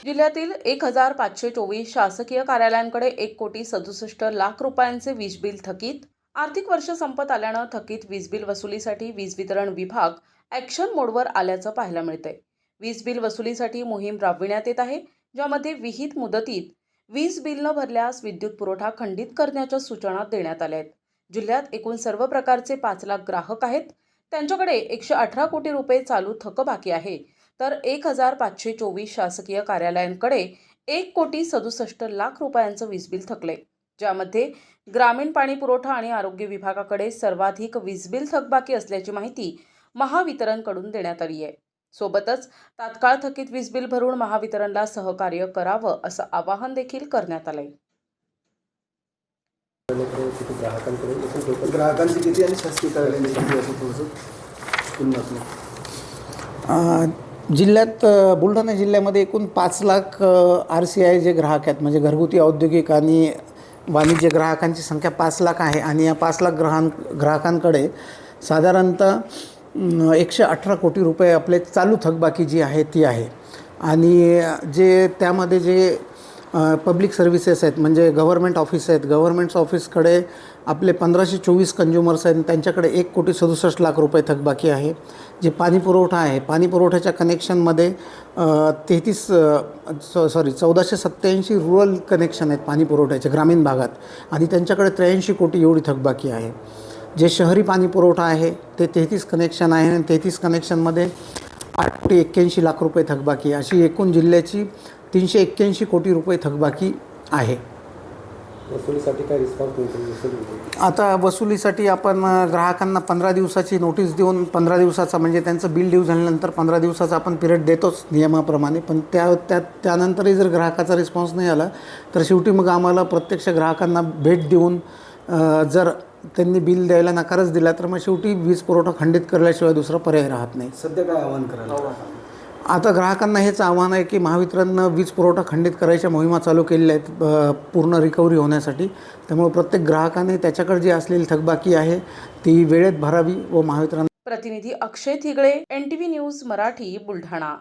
जिल्ह्यातील 1524 शासकीय कार्यालयांकडे 1,67,00,000 रुपयांचे वीज बिल थकीत. आर्थिक वर्ष संपत आल्यानं थकीत वीज बिल वसुलीसाठी वीज वितरण विभाग ॲक्शन मोडवर आल्याचं पाहायला मिळतंय. वीज बिल वसुलीसाठी मोहीम राबविण्यात येत आहे, ज्यामध्ये विहित मुदतीत वीज बिल न भरल्यास विद्युत पुरवठा खंडित करण्याच्या सूचना देण्यात आल्या आहेत. जिल्ह्यात एकूण सर्व प्रकारचे 5 लाख ग्राहक आहेत. त्यांच्याकडे 118 कोटी रुपये चालू थकबाकी आहे. तर 1524 शासकीय कार्यालयांकडे 1,67,00,000 रुपयांचं वीज बिल थकले, ज्यामध्ये ग्रामीण पाणी पुरवठा आणि आरोग्य विभागाकडे सर्वाधिक वीज बिल थकबाकी असल्याची माहिती महावितरणकडून देण्यात आली आहे. सोबतच तात्काळ थकीत वीज बिल भरून महावितरणला सहकार्य करावं असं आवाहन देखील करण्यात आलंय. ग्राहकांची किती आणि शासकीय कार्यालयांची किती असं थोडंसं जिल्ह्यात बुलढाणा जिल्ह्यामध्ये एकूण 5 लाख RCI जे ग्राहक आहेत, म्हणजे घरगुती औद्योगिक आणि वाणिज्य ग्राहकांची संख्या 5 लाख आहे. आणि या 5 लाख ग्राहकांकडे साधारणतः 118 कोटी रुपये आपले चालू थकबाकी जी आहे ती आहे. आणि जे त्यामध्ये जे पब्लिक सर्व्हिसेस आहेत, म्हणजे गव्हर्मेंट ऑफिस आहेत, गव्हर्मेंट ऑफिसकडे आपले 1524 कंझ्युमर्स आहेत, त्यांच्याकडे 1,67,00,000 रुपये थकबाकी आहे. जे पाणी पुरवठा आहे, पाणी पुरवठ्याच्या कनेक्शनमध्ये 1487 रुरल कनेक्शन आहेत पाणी पुरवठ्याचे ग्रामीण भागात, आणि त्यांच्याकडे 83 कोटी एवढी थकबाकी आहे. जे शहरी पाणी पुरवठा आहे ते 33 कनेक्शन आहे, आणि 33 कनेक्शनमध्ये 8,81,00,000 रुपये थकबाकी. अशी एकूण जिल्ह्याची 381 कोटी रुपये थकबाकी आहे. वसुलीसाठी काय रिस्पॉन्स मिळतो? आता वसुलीसाठी आपण ग्राहकांना 15 दिवसाची नोटीस देऊन 15 दिवसाचा, म्हणजे त्यांचं बिल ड्यू झाल्यानंतर 15 दिवसाचा आपण पिरियड देतोच नियमाप्रमाणे. पण त्यानंतरही जर ग्राहकाचा रिस्पॉन्स नाही आला तर शेवटी मग आम्हाला प्रत्यक्ष ग्राहकांना भेट देऊन जर त्यांनी बिल द्यायला नकारच दिला तर मग शेवटी वीज पुरवठा खंडित करल्याशिवाय दुसरा पर्याय राहत नाही. सध्या काय आवाहन करायला? आता ग्राहकांना हेच आव्हान आहे की महावितरणनं वीज पुरवठा खंडित करायच्या मोहिमा चालू केलेल्या आहेत पूर्ण रिकव्हरी होण्यासाठी. त्यामुळे प्रत्येक ग्राहकाने त्याच्याकडे जी असलेली थकबाकी आहे ती वेळेत भरावी व महावितरण. प्रतिनिधी अक्षय थिगळे, NTV न्यूज मराठी, बुलढाणा.